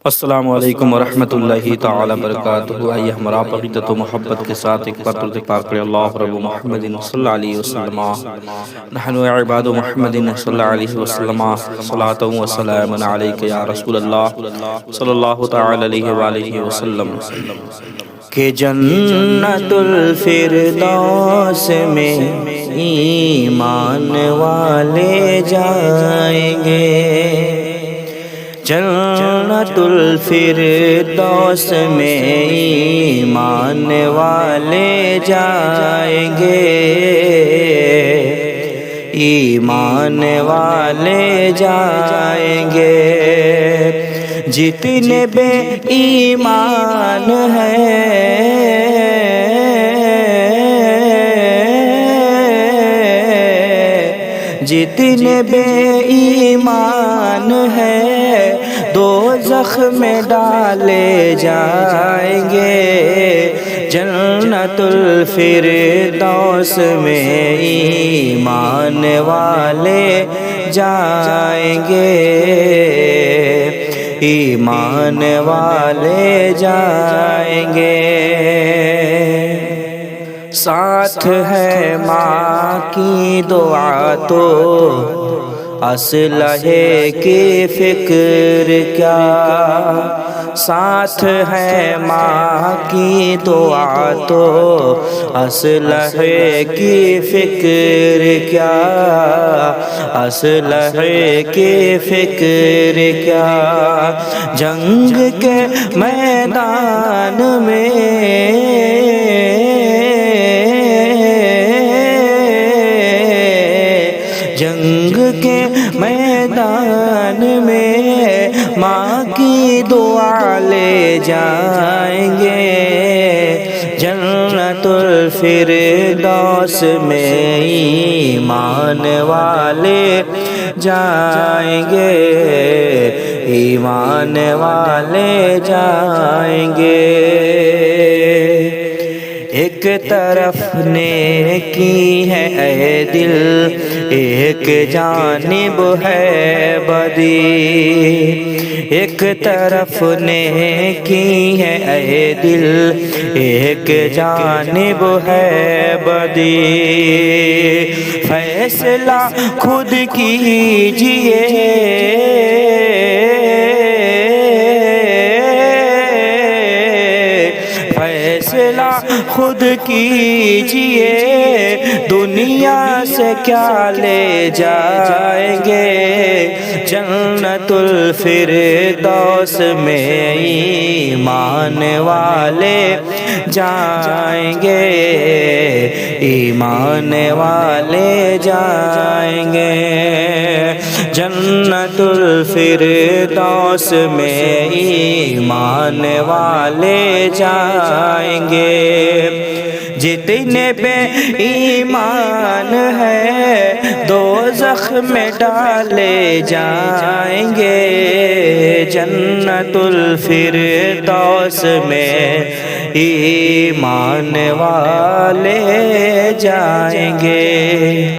السلام علیکم ورحمۃ اللہ تعالی وبرکاتہ۔ آئیے ہمارا عقیدت و محبت کے ساتھ ایک بار درود پاک پڑھیں۔ اللہ رب محمد صلی اللہ علیہ وسلم نحن عباد محمد صلی اللہ علیہ وسلم صلاۃ و سلام علیک یا رسول اللہ صلی اللہ تعالی علیہ وآلہ وسلم۔ کہ جنت الفردوس میں ایمان والے جائیں گے، جنت الفردوس میں ایمان والے جائیں گے، ایمان والے جائیں گے۔ جتنے بے ایمان ہیں جتنے بے ایمان ہیں دوزخ میں ڈالے جائیں گے، جنت الفردوس میں ایمان والے جائیں گے، ایمان والے جائیں گے۔ ساتھ ہے ماں کی دعا تو اسلحے کی فکر کیا، ساتھ ہے ماں کی دعا تو اسلحے کی فکر کیا، اسلحے کی فکر کیا۔ جنگ کے میدان میں جنگ کے میدان میں ماں کی دعا لے جائیں گے، جنت الفردوس میں ایمان والے جائیں گے، ایمان والے جائیں گے۔ ایک طرف نیکی ہے اے دل، ایک جانب ہے بدی، ایک طرف نیکی ہے اے دل، ایک جانب ہے بدی۔ فیصلہ خود کیجئے، فیصلہ خود کیجئے، دنیا سے کیا لے جائیں گے، جنت الفردوس میں ایمان والے جائیں گے، ایمان والے جائیں گے، جنت الفردوس میں ایمان والے جائیں گے۔ جتنے بے ایمان ہیں دوزخ میں ڈالے جائیں گے، جنت الفردوس میں ایمان والے جائیں گے۔